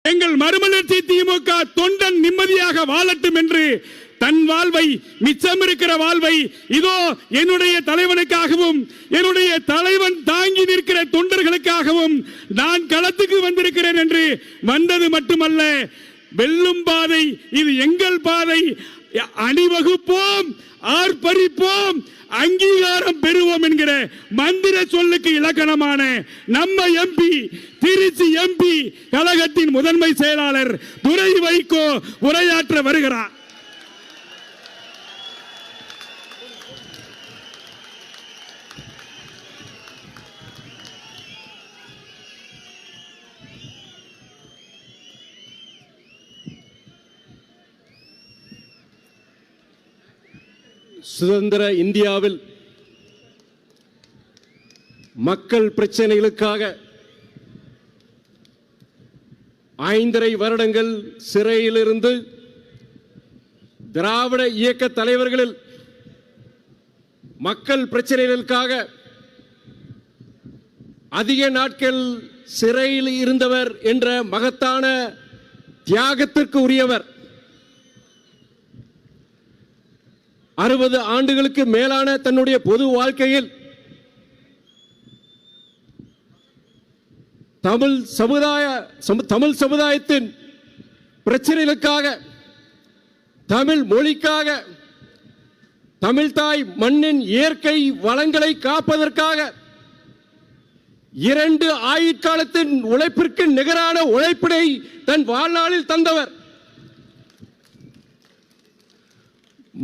எங்கள் மறுமலர்ச்சி திமுக தொண்டன் நிம்மதியாக வாழட்டும் என்று தன் வாழ்வை, மிச்சம் இருக்கிற வாழ்வை இதோ என்னுடைய தலைவனுக்காகவும் என்னுடைய தலைவன் தாங்கி நிற்கிற தொண்டர்களுக்காகவும் நான் களத்துக்கு வந்திருக்கிறேன் என்று வந்தது மட்டுமல்ல, வெல்லும் பாதை இது எங்கள் பாதை, அணிவகுப்போம், ஆர்ப்பரிப்போம், அங்கீகாரம் பெறுவோம் என்கிற மந்திர சொல்லுக்கு இலக்கணமான நம்ம எம்பி, திருச்சி எம்பி கழகத்தின் முதன்மை செயலாளர் துரை வைகோ உரையாற்ற வருகிறார். சுதந்திர இந்தியாவில் மக்கள் பிரச்சனைகளுக்காக 5.5 வருடங்கள் சிறையிலிருந்து திராவிட இயக்க தலைவர்களில் மக்கள் பிரச்சனைகளுக்காக அதிக நாட்கள் சிறையில் இருந்தவர் என்ற மகத்தான தியாகத்திற்கு உரியவர். 60 ஆண்டுகளுக்கு மேலான தன்னுடைய பொது வாழ்க்கையில் தமிழ் சமுதாயத்தின் பிரச்சனைகளுக்காக, தமிழ் மொழிக்காக, தமிழ் தாய் மண்ணின் இயற்கை வளங்களை காப்பதற்காக 2 ஆயுட்காலத்தின் உழைப்பிற்கு நிகரான உழைப்பினை தன் வாழ்நாளில் தந்தவர்.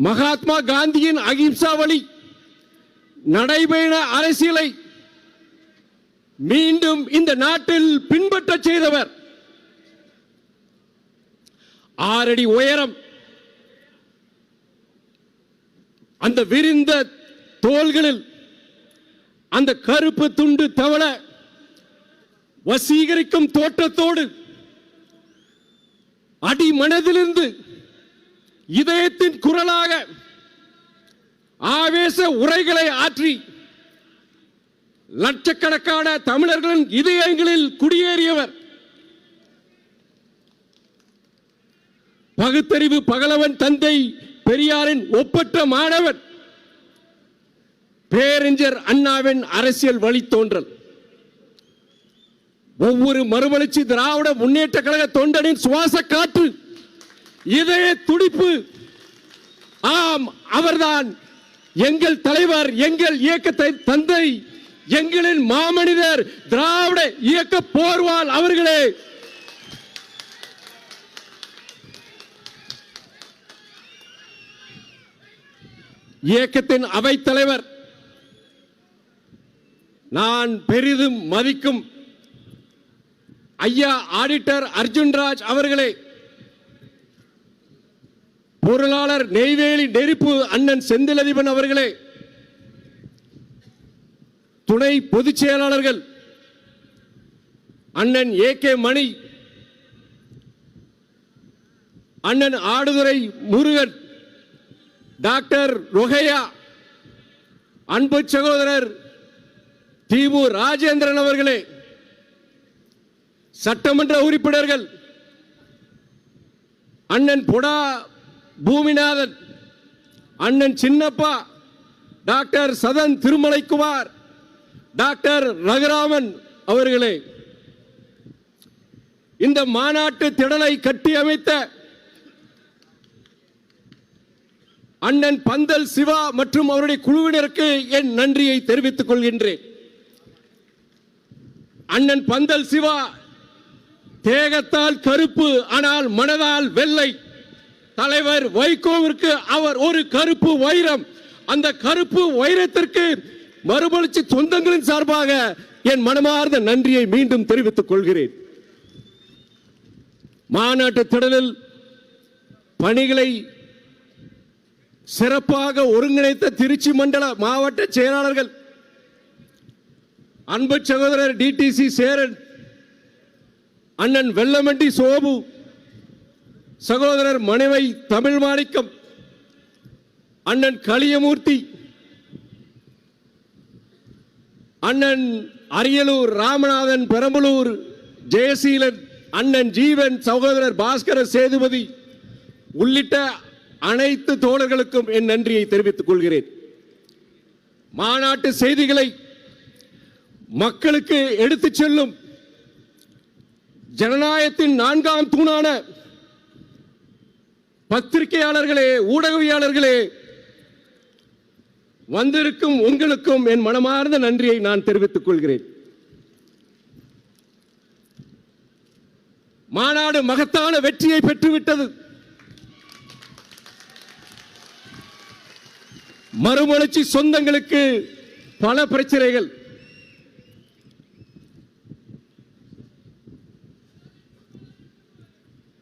மகாத்மா காந்தியின் அகிம்சா வழி நடைபெற அரசியலை மீண்டும் இந்த நாட்டில் பின்பற்ற செய்தவர். 6 அடி உயரம், அந்த விரிந்த தோள்களில் அந்த கருப்பு துண்டு தவள வசீகரிக்கும் தோற்றத்தோடு அடி மனதிலிருந்து இதயத்தின் குரலாக ஆவேச உரைகளை ஆற்றி லட்சக்கணக்கான தமிழர்களின் இதயங்களில் குடியேறியவர். பகுத்தறிவு பகலவன் தந்தை பெரியாரின் ஒப்பற்ற மாணவன், பேரறிஞர் அண்ணாவின் அரசியல் வழித்தோன்றல், ஒவ்வொரு மறுமலர்ச்சி திராவிட முன்னேற்ற கழக தொண்டனின் சுவாச காற்று, இதய துடிப்பு. ஆம், அவர்தான் எங்கள் தலைவர், எங்கள் இயக்கத்தை தந்தை, எங்களின் மாமனிதர், திராவிட இயக்க போர்வால் அவர்களே. இயக்கத்தின் அவைத் தலைவர், நான் பெரிதும் மதிக்கும் ஐயா ஆடிட்டர் அர்ஜுன்ராஜ் அவர்களே, பொருளாளர் நெய்வேலி நெருப்பு அண்ணன் செந்திலதிபன் அவர்களே, துணை பொதுச் செயலாளர்கள் அண்ணன் AK மணி, அண்ணன் ஆடுதுறை முருகன், டாக்டர் ரொகையா, அன்பு சகோதரர் திமு ராஜேந்திரன் அவர்களே, சட்டமன்ற உறுப்பினர்கள் அண்ணன் பொடா பூமிநாதன், அண்ணன் சின்னப்பா, டாக்டர் சதன் திருமலைக்குமார், டாக்டர் ரகுராமன் அவர்களே, இந்த மாநாட்டு திடலை கட்டி அமைத்த அண்ணன் பந்தல் சிவா மற்றும் அவருடைய குழுவினருக்கு என் நன்றியை தெரிவித்துக் கொள்கின்றேன். அண்ணன் பந்தல் சிவா தேகத்தால் கருப்பு, ஆனால் மனதால் வெள்ளை. தலைவர் வைகோவிற்கு அவர் ஒரு கருப்பு வைரம். அந்த கருப்பு வைரத்திற்கு மறுமலர்ச்சி சொந்தங்களின் சார்பாக என் மனமார்ந்த நன்றியை மீண்டும் தெரிவித்துக் கொள்கிறேன். மாநாட்டு திடலில் பணிகளை சிறப்பாக ஒருங்கிணைத்த திருச்சி மண்டல மாவட்ட செயலாளர்கள் அன்பு சகோதரர் DTC சேரன், அண்ணன் வெள்ளமண்டி சோபு, சகோதரர் மணிவை தமிழ் மாணிக்கம், அண்ணன் களியமூர்த்தி, அண்ணன் அரியலூர் ராமநாதன், பெரம்பலூர் ஜெயசீலன், அண்ணன் ஜீவன், சகோதரர் பாஸ்கர சேதுபதி உள்ளிட்ட அனைத்து தோழர்களுக்கும் என் நன்றியை தெரிவித்துக் கொள்கிறேன். மாநாட்டு செய்திகளை மக்களுக்கு எடுத்துச் செல்லும் ஜனநாயகத்தின் 4ஆம் தூணான பத்திரிகையாளர்களே, ஊடகவியாளர்களே, வந்திருக்கும் உங்களுக்கும் என் மனமார்ந்த நன்றியை நான் தெரிவித்துக் கொள்கிறேன். மாநாடு மகத்தான வெற்றியை பெற்றுவிட்டது. மறுமலர்ச்சி சொந்தங்களுக்கு பல பிரச்சனைகள்.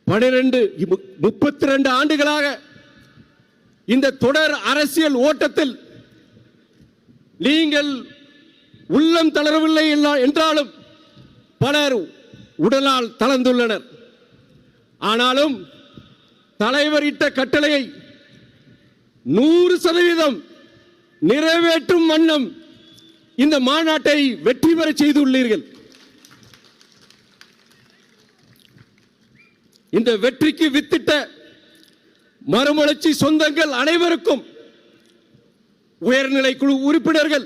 பனிரெண்டு 32 ஆண்டுகளாக இந்த தொடர் அரசியல் ஓட்டத்தில் நீங்கள் உள்ளம் தளரவில்லை என்றாலும் பலர் உடலால் தளர்ந்துள்ளனர். ஆனாலும் தலைவர் இட்ட கட்டளையை 100% நிறைவேற்றும் வண்ணம் இந்த மாநாட்டை வெற்றி பெற செய்துள்ளீர்கள். இந்த வெற்றிக்கு வித்திட்ட மறுமலர்ச்சி சொந்தங்கள் அனைவருக்கும், உயர்நிலை குழு உறுப்பினர்கள்,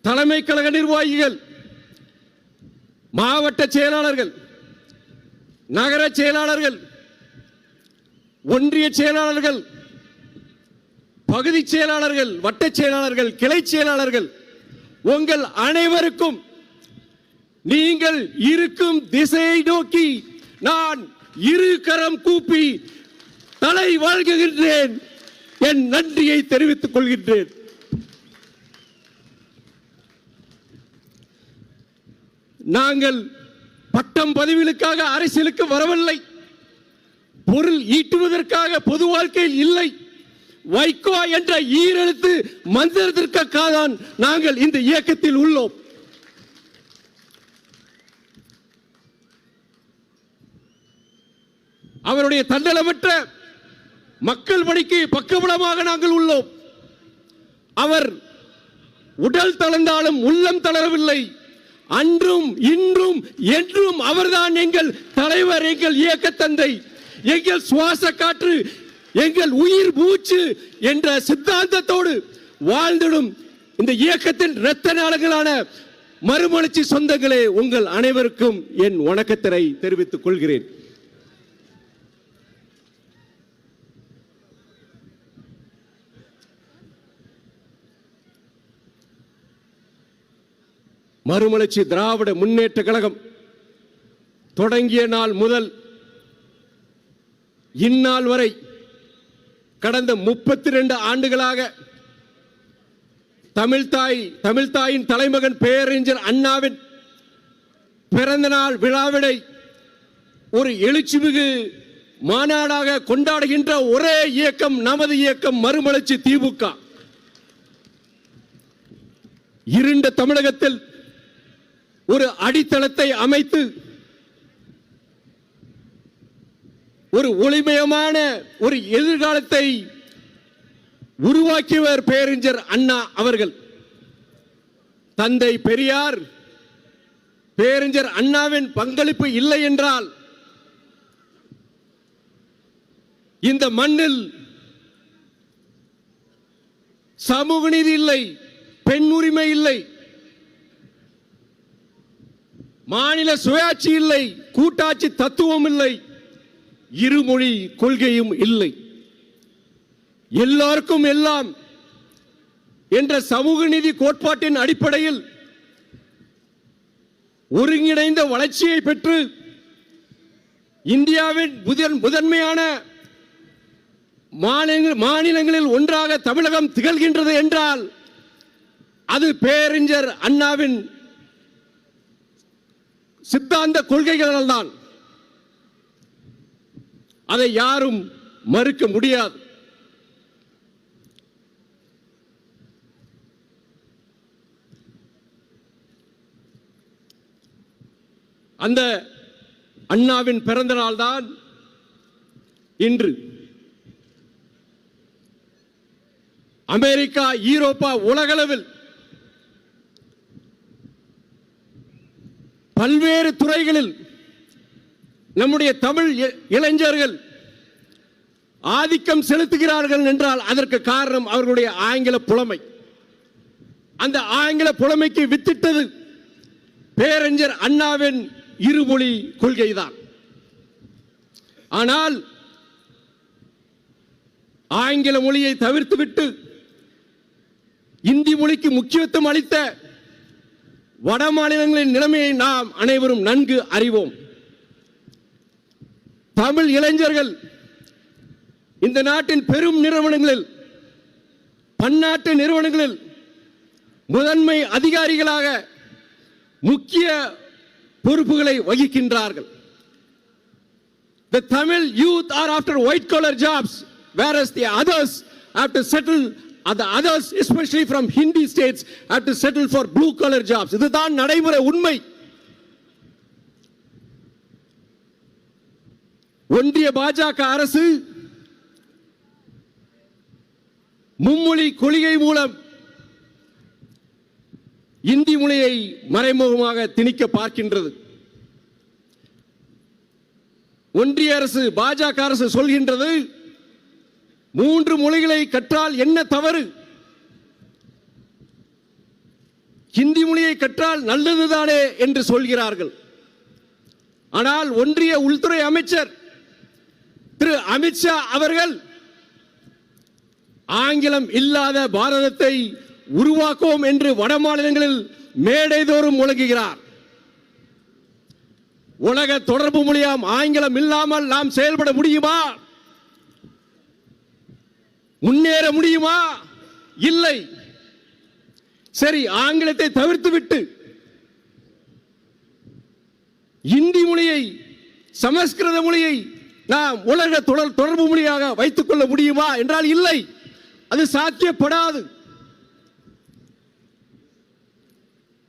தலைமை கழக நிர்வாகிகள், மாவட்ட செயலாளர்கள், நகர செயலாளர்கள், ஒன்றிய செயலாளர்கள், பகுதி செயலாளர்கள், வட்ட செயலாளர்கள், கிளை செயலாளர்கள், உங்கள் அனைவருக்கும் நீங்கள் இருக்கும் திசையை நோக்கி நான் இரு கரம் கூப்பி தலை வழங்குகின்றேன். என் நன்றியை தெரிவித்துக் கொள்கின்றேன். நாங்கள் பட்டம் பதவிகளுக்காக அரசியலுக்கு வரவில்லை. பொருள் ஈட்டுவதற்காக பொது வாழ்க்கையில் இல்லை. வைகோ என்ற ஈரெழுத்து மந்திரத்திற்காக தான் நாங்கள் இந்த இயக்கத்தில் உள்ளோம். அவருடைய தன்னலமற்ற மக்கள் பணிக்கு பக்கபலமாக நாங்கள் உள்ளோம். அவர் உடல் தளர்ந்தாலும் உள்ளம் தளரவில்லை. அன்றும் இன்றும் என்றும் அவர்தான் எங்கள் தலைவர், எங்கள் இயக்க தந்தை, எங்கள் சுவாச காற்று, எங்கள் உயிர் மூச்சு என்ற சித்தாந்தத்தோடு வாழ்ந்திடும் இந்த இயக்கத்தின் இரத்த நாளங்களான மறுமலர்ச்சி சொந்தங்களே, உங்கள் அனைவருக்கும் என் வணக்கத்தை தெரிவித்துக் கொள்கிறேன். மறுமலர்ச்சி திராவிட முன்னேற்ற கழகம் தொடங்கிய நாள் முதல் இந்நாள் வரை கடந்த 32 ஆண்டுகளாக தமிழ்தாயின் தலைமகன் பேரறிஞர் அண்ணாவின் பிறந்த நாள் விழாவினை ஒரு எழுச்சிமிகு மாநாடாக கொண்டாடுகின்ற ஒரே இயக்கம் நமது இயக்கம் மறுமலர்ச்சி திமுக. இருண்ட தமிழகத்தில் ஒரு அடித்தளத்தை அமைத்து ஒரு ஒளிமயமான ஒரு எதிர்காலத்தை உருவாக்கியவர் பேரறிஞர் அண்ணா அவர்கள். தந்தை பெரியார், பேரறிஞர் அண்ணாவின் பங்களிப்பு இல்லை என்றால் இந்த மண்ணில் சமூக நீதி இல்லை, பெண் உரிமை இல்லை, மாநில சுயாட்சி இல்லை, கூட்டாட்சி தத்துவம் இல்லை, இருமொழி கொள்கையும் இல்லை. எல்லாருக்கும் எல்லாம் என்ற சமூக நீதி கோட்பாட்டின் அடிப்படையில் ஒருங்கிணைந்த வளர்ச்சியை பெற்று இந்தியாவின் முதன்மையான மாநிலங்களில் ஒன்றாக தமிழகம் திகழ்கின்றது என்றால் அது பேரறிஞர் அண்ணாவின் சித்தாந்த கொள்கைகள் தான். அதை யாரும் மறுக்க முடியாது. அந்த அண்ணாவின் பிறந்த நாள் தான் இன்று. அமெரிக்கா, ஐரோப்பா, உலகளவில் பல்வேறு துறைகளில் நம்முடைய தமிழ் இளைஞர்கள் ஆதிக்கம் செலுத்துகிறார்கள் என்றால் அதற்கு காரணம் அவர்களுடைய ஆங்கில புலமை. அந்த ஆங்கில புலமைக்கு வித்திட்டது பேரறிஞர் அண்ணாவின் இருமொழி கொள்கைதான். ஆனால் ஆங்கில மொழியை தவிர்த்துவிட்டு இந்தி மொழிக்கு முக்கியத்துவம் அளித்த வட மாநிலங்களின் நிலைமையை நாம் அனைவரும் நன்கு அறிவோம். தமிழ் இளைஞர்கள் இந்த நாட்டின் பெரும் நிறுவனங்களில், பன்னாட்டு நிறுவனங்களில் முதன்மை அதிகாரிகளாக முக்கிய பொறுப்புகளை வகிக்கின்றார்கள். The Tamil youth are after white collar jobs, whereas the others have to settle, the others especially from Hindi states have to settle for blue collar jobs. இதுதான் நடைமுறை உண்மை. ஒன்றிய பாஜக அரசு மும்மொழி கொள்கை மூலம் இந்தி மொழியை மறைமுகமாக திணிக்க பார்க்கின்றது. ஒன்றிய அரசு, பாஜக அரசு சொல்கின்றது 3 மொழிகளை கற்றால் என்ன தவறு, ஹிந்தி மொழியை கற்றால் நல்லதுதானே என்று சொல்கிறார்கள். ஆனால் ஒன்றிய உள்துறை அமைச்சர் திரு அமித்ஷா அவர்கள் ஆங்கிலம் இல்லாத பாரதத்தை உருவாக்குவோம் என்று வட மாநிலங்களில் மேடைதோறும் முழங்குகிறார். உலக தொடர்பு மொழியாம் ஆங்கிலம் இல்லாமல் நாம் செயல்பட முடியுமா? முன்னேற முடியுமா? இல்லை. சரி, ஆங்கிலத்தை தவிர்த்துவிட்டு இந்தி மொழியை, சமஸ்கிருத மொழியை நாம் உலக தொடர்பு மொழியாக வைத்துக் கொள்ள முடியுமா என்றால் இல்லை, அது சாத்தியப்படாது.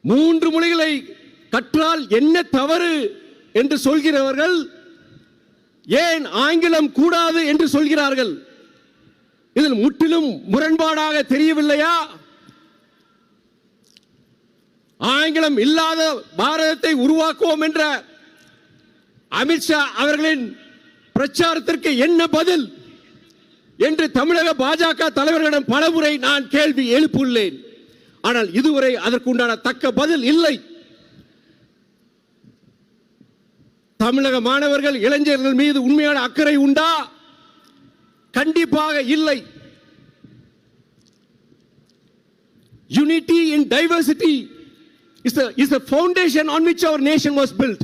3 மொழிகளை கற்றால் என்ன தவறு என்று சொல்கிறவர்கள் ஏன் ஆங்கிலம் கூடாது என்று சொல்கிறார்கள்? இதில் முற்றிலும் முரண்பாடாக தெரியவில்லையா? ஆங்கிலம் இல்லாத பாரதத்தை உருவாக்குவோம் என்ற அமித்ஷா அவர்களின் பிரச்சாரத்திற்கு என்ன பதில் என்று தமிழக பாஜக தலைவர்களிடம் பலமுறை நான் கேள்வி எழுப்பியுள்ளேன். ஆனால் இதுவரை அதற்குண்டான தக்க பதில் இல்லை. தமிழக மாணவர்கள், இளைஞர்கள் மீது உண்மையான அக்கறை உண்டா? கண்டிப்பாக இல்லை. Unity in diversity is the foundation on which our nation was built.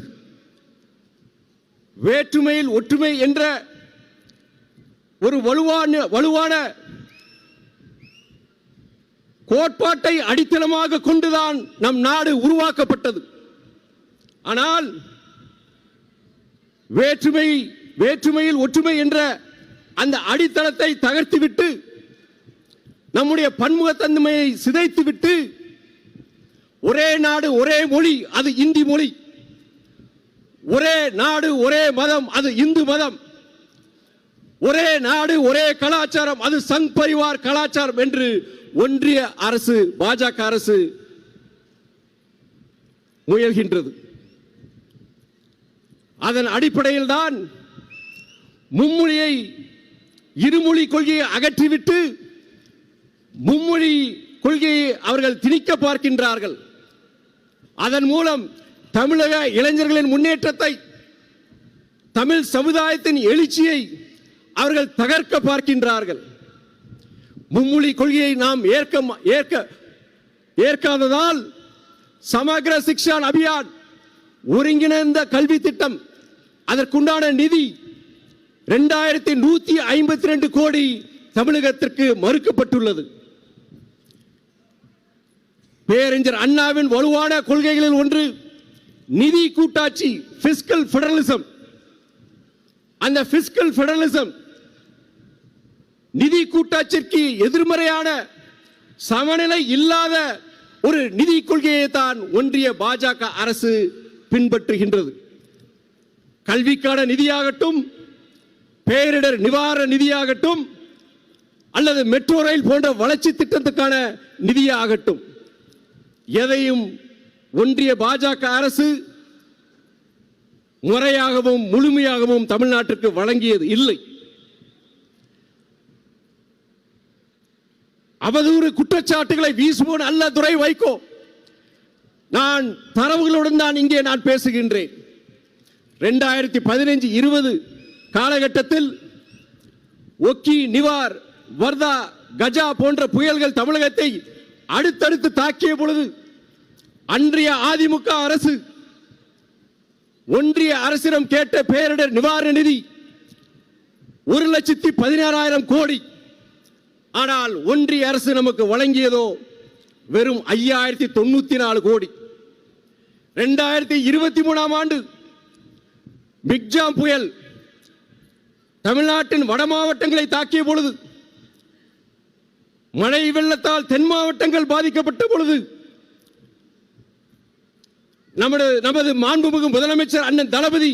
வேற்றுமையில் ஒற்றுமை என்ற ஒரு வலுவான கோட்பாட்டை அடித்தளமாக கொண்டுதான் நம் நாடு உருவாக்கப்பட்டது. ஆனால் வேற்றுமையில் ஒற்றுமை என்ற அந்த அடித்தளத்தை தகர்த்துவிட்டு, நம்முடைய பன்முகத்தன்மையை சிதைத்துவிட்டு, ஒரே நாடு ஒரே மொழி, அது இந்தி மொழி, ஒரே நாடு ஒரே மதம், அது இந்து மதம், ஒரே நாடு ஒரே கலாச்சாரம், அது சங் பரிவார் கலாச்சாரம் என்று ஒன்றிய அரசு, பாஜக அரசு முயல்கின்றது. அதன் அடிப்படையில் தான் மும்மொழியை, இருமொழி கொள்கையை அகற்றிவிட்டு மும்மொழி கொள்கையை அவர்கள் திணிக்க பார்க்கின்றார்கள். அதன் மூலம் தமிழக இளைஞர்களின் முன்னேற்றத்தை, தமிழ் சமுதாயத்தின் எழுச்சியை அவர்கள் தகர்க்க பார்க்கின்றார்கள். மும்மொழி கொள்கையை நாம் ஏற்காததால் சமக்ர சிக்ஷா அபியான், ஒருங்கிணைந்த கல்வி திட்டம், அதற்குண்டான நிதி 2152 கோடி தமிழகத்திற்கு மறுக்கப்பட்டுள்ளது. பேரறிஞர் அண்ணாவின் வலுவான கொள்கைகளில் ஒன்று நிதி கூட்டாட்சி, பிஸ்கல் பெடரலிசம். அந்த பிஸ்கல் பெடரலிசம், நிதி கூட்டாட்சிக்கு எதிர்மறையான, சமநிலை இல்லாத ஒரு நிதி கொள்கையை தான் ஒன்றிய பாஜக அரசு பின்பற்றுகின்றது. கல்விக்கான நிதியாகட்டும், பேரிடர் நிவாரண நிதியாகட்டும், அல்லது மெட்ரோ ரயில் போன்ற வளர்ச்சி திட்டத்துக்கான நிதியாகட்டும், எதையும் ஒன்றிய பாஜக அரசு முறையாகவும் முழுமையாகவும் தமிழ்நாட்டிற்கு வழங்கியது இல்லை. அவதூறு குற்றச்சாட்டுகளை வீசுவோன் அல்ல துரை வைகோ. நான் தரவுகளுடன் தான் இங்கே நான் பேசுகின்றேன். 2015-20 காலகட்டத்தில் ஒக்கி, நிவார், வர்தா, கஜா போன்ற புயல்கள் தமிழகத்தை அடுத்தடுத்து தாக்கிய பொழுது அன்றைய அதிமுக அரசு ஒன்றிய அரசிடம் கேட்ட பேரிடர் நிவாரண நிதி 1,16,000 கோடி. ஆனால் ஒன்றிய அரசு நமக்கு வழங்கியதோ வெறும் 5,094 கோடி. 2023 ஆண்டு பிக்ஜாம் புயல் தமிழ்நாட்டின் வட மாவட்டங்களை தாக்கிய பொழுது, மழை வெள்ளத்தால் தென் மாவட்டங்கள் பாதிக்கப்பட்ட பொழுது நமது மாண்புமிகு முதலமைச்சர் அண்ணன் தளபதி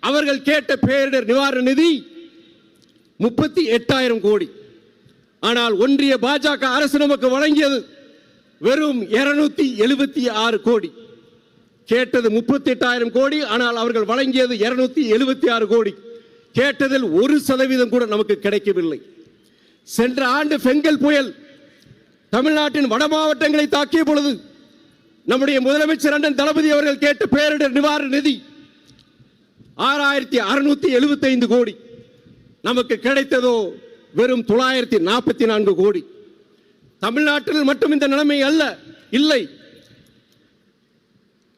அவர்கள் கேட்ட பேரிடர் நிவாரண நிதி 38,000 கோடி. ஆனால் ஒன்றிய பாஜக அரசு நமக்கு வழங்கியது வெறும் 276 கோடி. கேட்டது 38,000 கோடி, ஆனால் அவர்கள் வழங்கியது 276 கோடி. கேட்டதில் 1% கூட நமக்கு கிடைக்கவில்லை. சென்ற ஆண்டு பெங்கல் புயல் தமிழ்நாட்டின் வட மாவட்டங்களை தாக்கிய பொழுது நம்முடைய முதலமைச்சர் அண்ணன் தளபதி அவர்கள் கேட்ட பேரிடர் நிவாரண நிதி 6,675 கோடி. நமக்கு கிடைத்ததோ வெறும் 944 கோடி. தமிழ்நாட்டில் மட்டும் இந்த நிலைமை அல்ல, இல்லை,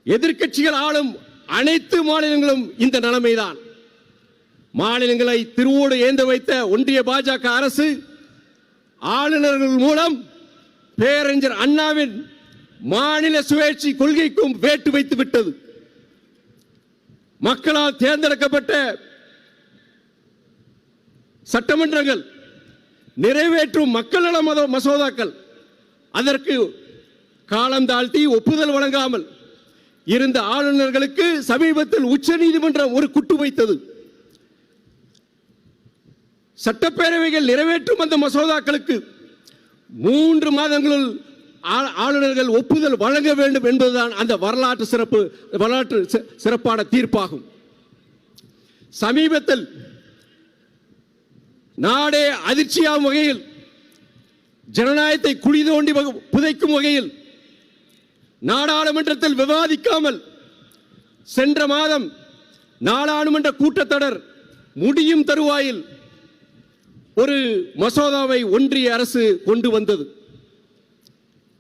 எதிர்க்கட்சிகள் ஆளும் அனைத்து மாநிலங்களும் இந்த நிலைமைதான். மாநிலங்களை திருவோடு ஏந்த வைத்த ஒன்றிய பாஜக அரசு ஆளுநர்கள் மூலம் பேரறிஞர் அண்ணாவின் மாநில சுயேட்சை கொள்கைக்கும் வேட்டு வைத்து விட்டது. மக்களால் தேர்ந்தெடுக்கப்பட்ட சட்டமன்றங்கள் நிறைவேற்றும் மக்கள் நல மசோதாக்கள் அதற்கு காலம் தாழ்த்தி ஒப்புதல் வழங்காமல் இருந்த ஆளுநர்களுக்கு சமீபத்தில் உச்சநீதிமன்றம் ஒரு குட்டு வைத்தது. சட்டப்பேரவைகள் நிறைவேற்றும் அந்த மசோதாக்களுக்கு 3 மாதங்களில் ஆளுநர்கள் ஒப்புதல் வழங்க வேண்டும் என்பதுதான் அந்த வரலாற்று சிறப்பான தீர்ப்பாகும். சமீபத்தில் நாடே அதிர்ச்சியாகும் வகையில், ஜனநாயகத்தை குழி தோண்டி புதைக்கும் வகையில் நாடாளுமன்றத்தில் விவாதிக்காமல் சென்ற மாதம் நாடாளுமன்ற கூட்டத்தொடர் முடியும் தருவாயில் ஒரு மசோதாவை ஒன்றிய அரசு கொண்டு வந்தது.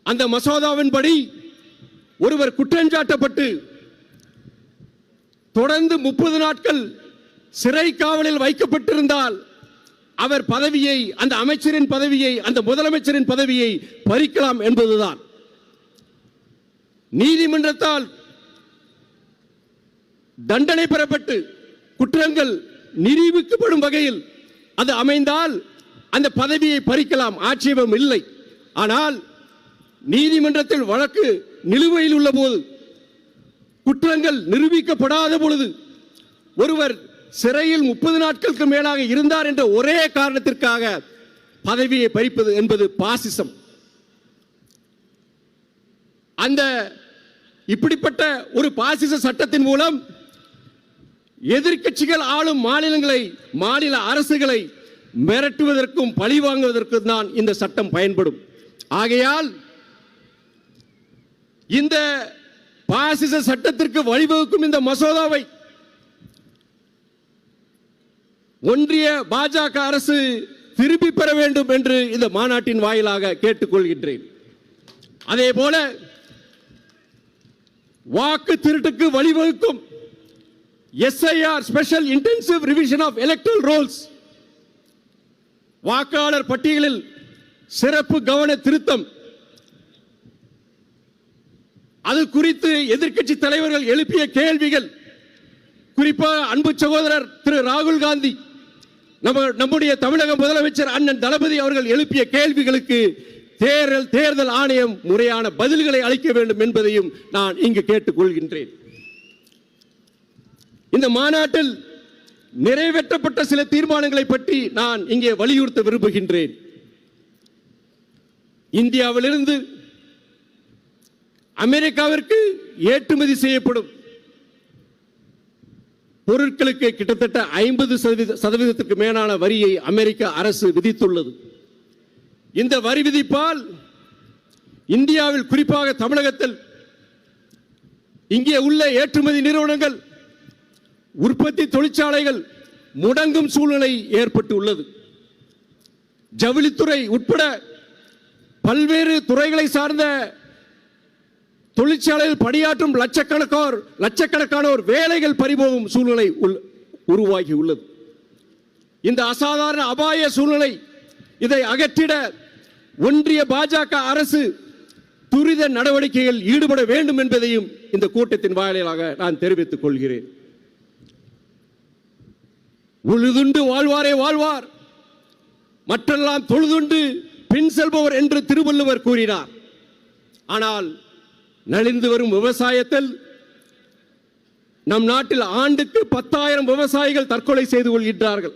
அந்த மசோதாவின்படி ஒருவர் குற்றஞ்சாட்டப்பட்டு தொடர்ந்து 30 நாட்கள் சிறை காவலில் வைக்கப்பட்டிருந்தால் அவர் பதவியை, அந்த அமைச்சரின் பதவியை, அந்த முதலமைச்சரின் பதவியை பறிக்கலாம் என்பதுதான். நீதிமன்றத்தால் தண்டனை பெறப்பட்டு குற்றங்கள் நிரூபிக்கப்படும் வகையில் அது அமைந்தால் அந்த பதவியை பறிக்கலாம், ஆட்சேபம் இல்லை. ஆனால் நீதிமன்றத்தில் வழக்கு நிலுவையில் உள்ள போது, குற்றங்கள் நிரூபிக்கப்படாத பொழுது, ஒருவர் சிறையில் 30 நாட்களுக்கு மேலாக இருந்தார் என்ற ஒரே காரணத்திற்காக பதவியை பறிப்பது என்பது பாசிசம். அந்த இப்படிப்பட்ட ஒரு பாசிச சட்டத்தின் மூலம் எதிர்க்கட்சிகள் ஆளும் மாநிலங்களை, மாநில அரசுகளை மிரட்டுவதற்கும் பழி வாங்குவதற்கும் தான் இந்த சட்டம் பயன்படும். ஆகையால் இந்த பாசிச சட்டத்திற்கு வழிவகுக்கும் இந்த மசோதாவை ஒன்றிய பாஜக அரசு திருப்பி பெற வேண்டும் என்று இந்த மாநாட்டின் வாயிலாக கேட்டுக்கொள்கின்றேன். அதே போல வாக்கு திருட்டுக்கு வழிவகுக்கும் SIR special intensive revision of electoral rolls, வாக்காளர் பட்டியலில் சிறப்பு கவன திருத்தம், அது குறித்து எதிர்க்கட்சி தலைவர்கள் எழுப்பிய கேள்விகள், குறிப்பாக அன்பு சகோதரர் திரு ராகுல் காந்தி, நம்முடைய தமிழக முதலமைச்சர் அண்ணன் தளபதி அவர்கள் எழுப்பிய கேள்விகளுக்கு தேர்தல் ஆணையம் முறையான பதில்களை அளிக்க வேண்டும் என்பதையும் நான் இங்கு கேட்டுக்கொள்கின்றேன். இந்த மாநாட்டில் நிறைவேற்றப்பட்ட சில தீர்மானங்களை பற்றி நான் இங்கே வலியுறுத்த விரும்புகின்றேன். இந்தியாவிலிருந்து அமெரிக்காவிற்கு ஏற்றுமதி செய்யப்படும் பொருட்களுக்கு கிட்டத்தட்ட 50% மேலான வரியை அமெரிக்க அரசு விதித்துள்ளது. இந்த வரி விதிப்பால் இந்தியாவில், குறிப்பாக தமிழகத்தில் இங்கே உள்ள ஏற்றுமதி நிறுவனங்கள், உற்பத்தி தொழிற்சாலைகள் முடங்கும் சூழ்நிலை ஏற்பட்டு உள்ளது. ஜவுளித்துறை உட்பட பல்வேறு துறைகளை சார்ந்த தொழிற்சாலையில் பணியாற்றும் லட்சக்கணக்கானோர் வேலைகள் பறிபோகும் சூழ்நிலை உருவாகி உள்ளது. இந்த அசாதாரண அபாய சூழ்நிலை, இதை அகற்றிட ஒன்றிய பாஜக அரசு துரித நடவடிக்கைகள் ஈடுபட வேண்டும் என்பதையும் இந்த கூட்டத்தின் வாயிலாக நான் தெரிவித்துக் கொள்கிறேன். உழுதுண்டு வாழ்வாரே வாழ்வார், மற்றெல்லாம் தொழுதுண்டு பின் செல்பவர் என்று திருவள்ளுவர் கூறினார். ஆனால் நலிந்து வரும் விவசாயத்தில் நம் நாட்டில் ஆண்டுக்கு 10,000 விவசாயிகள் தற்கொலை செய்து கொள்கின்றார்கள்.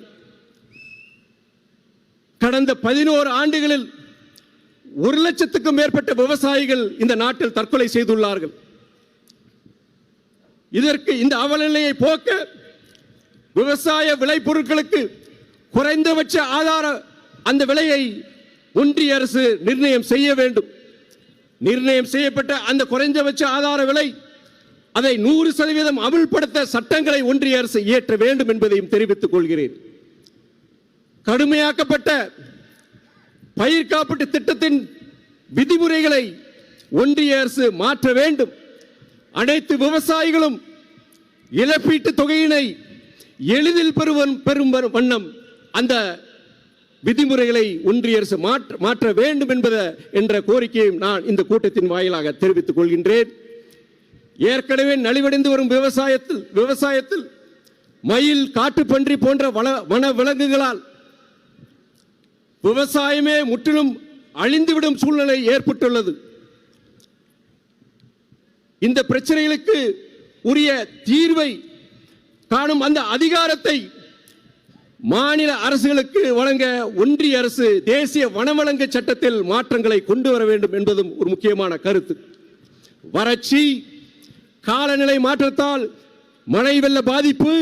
கடந்த 11 ஆண்டுகளில் 1,00,000க்கும் மேற்பட்ட விவசாயிகள் இந்த நாட்டில் தற்கொலை செய்துள்ளார்கள். இதற்கு இந்த அவலநிலையை போக்க விவசாய விளைபொருட்களுக்கு குறைந்தபட்ச ஆதார அந்த விலையை ஒன்றிய அரசு நிர்ணயம் செய்ய வேண்டும். நிர்ணயம் செய்யப்பட்ட அந்த குறைந்தபட்ச ஆதார விலை, அதை 100% அமல்படுத்த சட்டங்களை ஒன்றிய அரசு இயற்ற வேண்டும் என்பதையும் தெரிவித்துக் கொள்கிறேன். கடுமையாக்கப்பட்ட பயிர் காப்பீட்டு திட்டத்தின் விதிமுறைகளை ஒன்றிய அரசு மாற்ற வேண்டும். அனைத்து விவசாயிகளும் இழப்பீட்டு தொகையினை எளிதில் பெறும் வண்ணம் அந்த விதிமுறைகளை ஒன்றிய அரசு மாற்ற வேண்டும் என்ற கோரிக்கையும் நான் இந்த கூட்டத்தின் வாயிலாக தெரிவித்துக் கொள்கின்றேன். ஏற்கனவே நலிவடைந்து வரும் விவசாயத்தில் மயில், காட்டுப்பன்றி போன்ற வன விலங்குகளால் விவசாயமே முற்றிலும் அழிந்துவிடும் சூழ்நிலை ஏற்பட்டுள்ளது. இந்த பிரச்சனைகளுக்கு உரிய தீர்வை காணும் அந்த அதிகாரத்தை மாநில அரசுகளுக்கு வழங்க ஒன்றிய அரசு தேசிய வனவளங்கு சட்டத்தில் மாற்றங்களை கொண்டு வர வேண்டும் என்பதும் ஒரு முக்கியமான கருத்து. வறட்சி, காலநிலை மாற்றத்தால் மழை வெள்ள பாதிப்பு,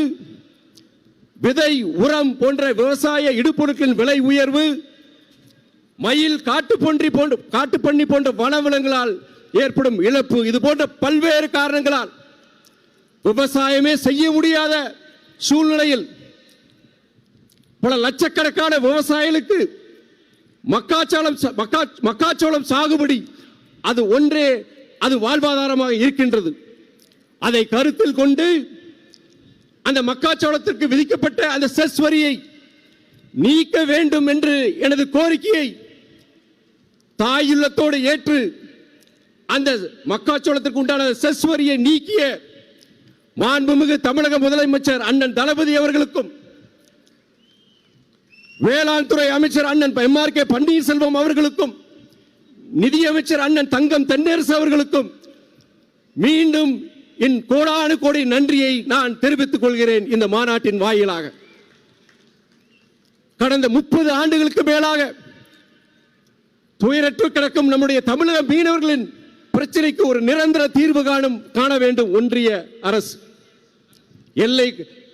விதை, உரம் போன்ற விவசாய இடுபொருட்களின் விலை உயர்வு, மயில், காட்டுப்பன்னி போன்ற வனவிலங்குகளால் ஏற்படும் இழப்பு, இது போன்ற பல்வேறு காரணங்களால் விவசாயமே செய்ய முடியாத சூழ்நிலையில் பல லட்சக்கணக்கான விவசாயிகளுக்கு மக்காச்சோளம் சாகுபடி அது வாழ்வாதாரமாக இருக்கின்றது. அதை கருத்தில் கொண்டு அந்த மக்காச்சோளத்திற்கு விதிக்கப்பட்ட அந்த செஸ் வரியை நீக்க வேண்டும் என்று எனது கோரிக்கையை தாயுள்ளத்தோடு ஏற்று அந்த மக்காச்சோளத்திற்கு உண்டான செஸ் வரியை நீக்கிய மாண்புமிகு தமிழக முதலமைச்சர் அண்ணன் தளபதி அவர்களுக்கும், வேளாண் துறை அமைச்சர் அண்ணன் MRK பன்னீர்செல்வம் அவர்களுக்கும், நிதியமைச்சர் அண்ணன் தங்கம் தென்னரசு அவர்களுக்கும் மீண்டும் என் கோடானு கோடி நன்றியை நான் தெரிவித்துக் கொள்கிறேன். இந்த மாநாட்டின் வாயிலாக கடந்த 30 ஆண்டுகளுக்கு மேலாக துயரற்று கிடக்கும் நம்முடைய தமிழக மீனவர்களின் பிரச்சனைக்கு ஒரு நிரந்தர தீர்வு காண வேண்டும் ஒன்றிய அரசு. எல்லை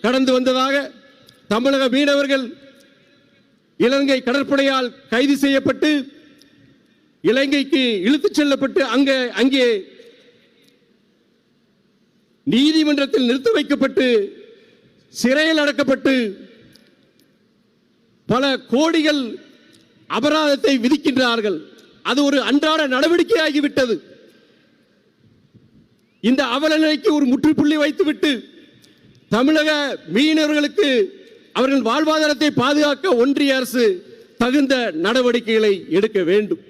கடந்து வந்ததாக தமிழக மீனவர்கள் இலங்கை கடற்படையால் கைது செய்யப்பட்டு இலங்கைக்கு இழுத்துச் செல்லப்பட்டு அங்கே நீதிமன்றத்தில் நிறுத்தி வைக்கப்பட்டு சிறையில் அடைக்கப்பட்டு பல கோடிகள் அபராதத்தை விதிக்கின்றார்கள். அது ஒரு அன்றாட நடவடிக்கையாகிவிட்டது. இந்த அவலநிலைக்கு ஒரு முற்றுப்புள்ளி வைத்துவிட்டு தமிழக மீனவர்களுக்கு அவர்கள் வாழ்வாதாரத்தை பாதுகாக்க ஒன்றிய அரசு தகுந்த நடவடிக்கைகளை எடுக்க வேண்டும்.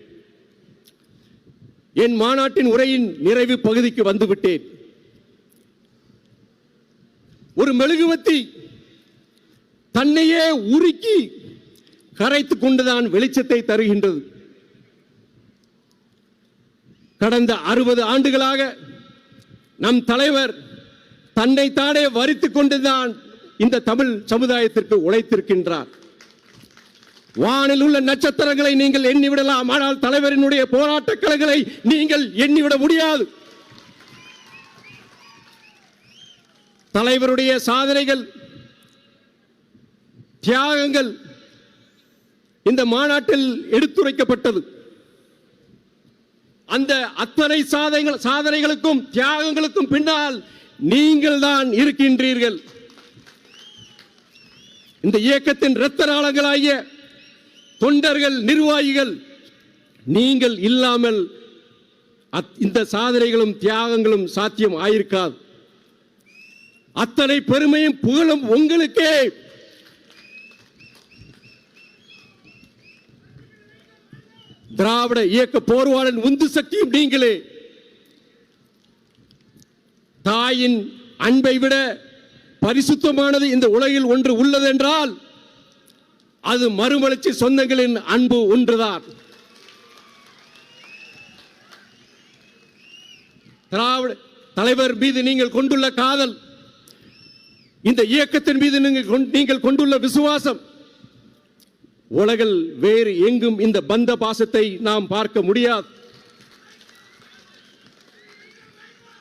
என் மாநாட்டின் உரையின் நிறைவு பகுதிக்கு வந்துவிட்டேன். ஒரு மெழுகுவர்த்தி தன்னையே உருக்கி கரைத்துக் கொண்டுதான் வெளிச்சத்தை தருகின்றது. கடந்த 60 ஆண்டுகளாக நம் தலைவர் தன்னைத்தானே வரித்துக் கொண்டுதான் இந்த தமிழ் சமுதாயத்திற்கு உழைத்திருக்கின்றார். வானில் உள்ள நட்சத்திரங்களை நீங்கள் எண்ணிவிடலாம், ஆனால் தலைவரினுடைய போராட்ட களங்களை நீங்கள் எண்ணிவிட முடியாது. தலைவருடைய சாதனைகள், தியாகங்கள் இந்த மாநாட்டில் எடுத்துரைக்கப்பட்டது. அந்த அத்தனை சாதனைகளுக்கும் தியாகங்களுக்கும் பின்னால் நீங்கள் தான் இருக்கின்றீர்கள். இந்த இயக்கத்தின் இரத்த நாளங்களாகிய தொண்டர்கள், நிர்வாகிகள், நீங்கள் இல்லாமல் இந்த சாதனைகளும் தியாகங்களும் சாத்தியம் ஆயிருக்காது. அத்தனை பெருமையும் புகழும் உங்களுக்கே. திராவிட இயக்க போர்வாளன் உந்து சக்தியும் நீங்களே. தாயின் அன்பை விட பரிசுத்தமானது இந்த உலகில் ஒன்று உள்ளது என்றால் அது மறுமலர்ச்சி சொந்தங்களின் அன்பு ஒன்றுதான். திராவிட தலைவர் மீது நீங்கள் கொண்டுள்ள காதல், இந்த இயக்கத்தின் மீது நீங்கள் கொண்டுள்ள விசுவாசம், உலகில் வேறு எங்கும் இந்த பந்த பாசத்தை நாம் பார்க்க முடியாது.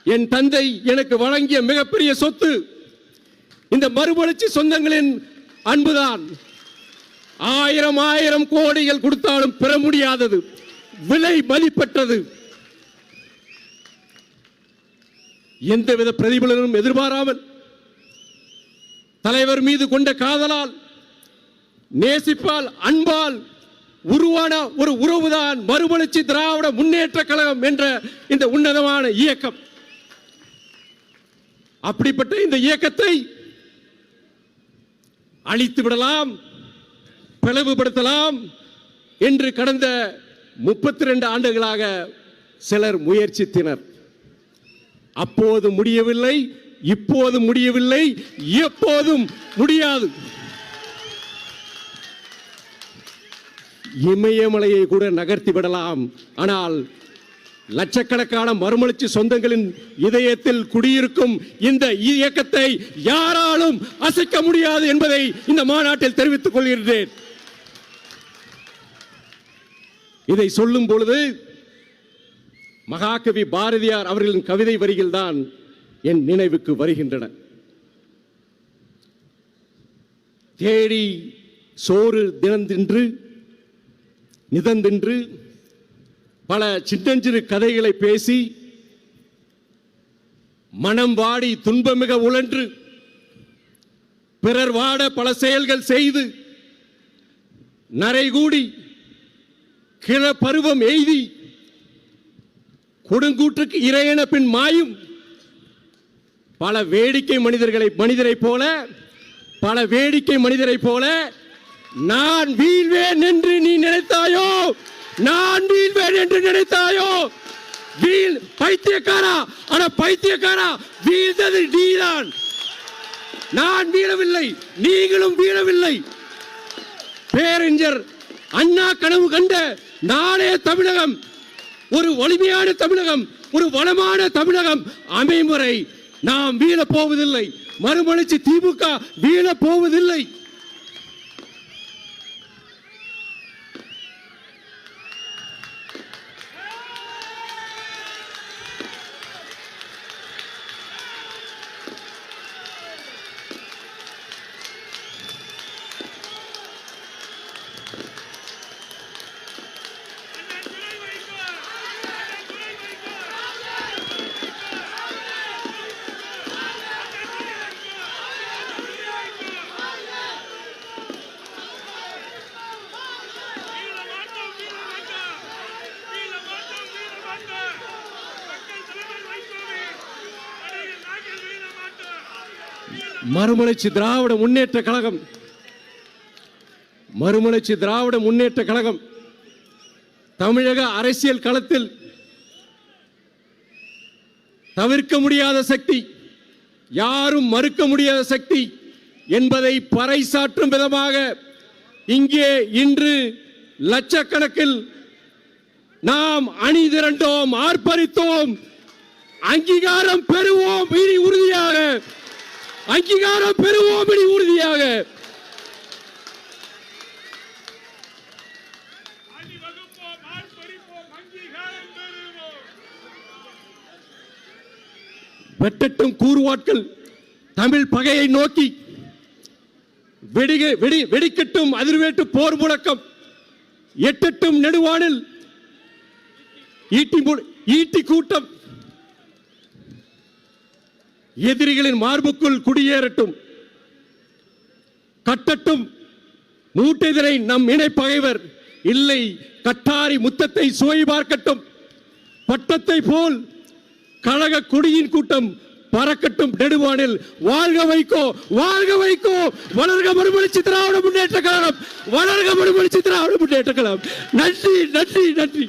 என் தந்தை எனக்கு வழங்கிய மிகப்பெரிய சொத்து இந்த மறுமலர்ச்சி சொந்தங்களின் அன்புதான். ஆயிரம் கோடிகள் கொடுத்தாலும் பெற முடியாதது, விலை மதிப்பற்றது. எந்தவித பிரதிபலனும் எதிர்பாராமல் தலைவர் மீது கொண்ட காதலால், நேசிப்பால், அன்பால் உருவான ஒரு உறவுதான் மறுமலர்ச்சி திராவிட முன்னேற்ற கழகம் என்ற இந்த உன்னதமான இயக்கம். அப்படிப்பட்ட இந்த இயக்கத்தை அழித்து விடலாம், பிளவுபடுத்தலாம் என்று கடந்த 32 ஆண்டுகளாக சிலர் முயற்சித்தனர். அப்போது முடியவில்லை, இப்போது முடியவில்லை, எப்போதும் முடியாது. இமயமலையை கூட நகர்த்தி விடலாம், ஆனால் லட்சக்கணக்கான மறுமலர்ச்சி சொந்தங்களின் இதயத்தில் குடியிருக்கும் இந்த இயக்கத்தை யாராலும் அசைக்க முடியாது என்பதை இந்த மாநாட்டில் தெரிவித்துக் கொள்கிறேன். இதை சொல்லும் பொழுது மகாகவி பாரதியார் அவர்களின் கவிதை வரிகள் தான் என் நினைவுக்கு வருகின்றன. தேடி சோறு தினந்தின்று நிதந்தின்று பல சின்னஞ்சிறு கதைகளை பேசி மனம் வாடி துன்பமிக உழன்று பிறர் வாட பல செயல்கள் செய்து நரைகூடி கிள பருவம் எய்தி கொடுங்கூற்றுக்கு இறையென பின் மாயும் பல வேடிக்கை மனிதரை போல பல வேடிக்கை மனிதரை போல நான் வீழ்வேன் என்று நீ நினைத்தாயோ, நான் வீழ்வேன் என்று நினைத்தாயோ, வீழ் பைத்தியக்காரா, ஆனா பைத்தியக்காரா வீழ்ந்தது நீதான். நான் வீழவில்லை, நீங்களும் வீழவில்லை. பேரறிஞர் அண்ணா கனவு கண்ட நாளைய தமிழகம் ஒரு வலிமையான தமிழகம், ஒரு வளமான தமிழகம் அமைமுறை நாம் வீழப் போவதில்லை. மறுமலர்ச்சி திமுக வீழப் போவதில்லை. மறுமலர்ச்சி திராவிட முன்னேற்ற கழகம், மறுமலர்ச்சி திராவிட முன்னேற்ற கழகம் தமிழக அரசியல் களத்தில் தவிர்க்க முடியாத சக்தி, யாரும் மறுக்க முடியாத சக்தி என்பதை பறைசாற்றும் விதமாக இங்கே இன்று லட்சக்கணக்கில் நாம் அணி திரண்டோம், ஆர்ப்பரித்தோம். அங்கீகாரம் பெறுவோம் இனி உறுதியாக, அங்கீகாரம் பெறுவோம் இனி உறுதியாக. வெட்டட்டும் கூறுவாட்கள், தமிழ் பகையை நோக்கி வெடிக்கட்டும் அதிர்வேட்டு போர் முழக்கம், எட்டட்டும் நெடுவானில் ஈட்டி கூட்டம், எதிரிகளின் மார்புக்குள் குடியேறட்டும், கட்டட்டும் மூட்டைதனை நம் இணை பகைவர் இல்லை, கட்டாரி முத்தத்தை சுவை பார்க்கட்டும், பட்டத்தை போல் கழக கொடியின் கூட்டம் பறக்கட்டும் நெடுவானில். வாழ்க வைகோ, வாழ்க வைகோ, வளர்க மறுமலர்ச்சி திராவிட முன்னேற்ற கழகம், வளர்க மறுமலர்ச்சி திராவிட முன்னேற்ற கழகம். நன்றி நன்றி நன்றி.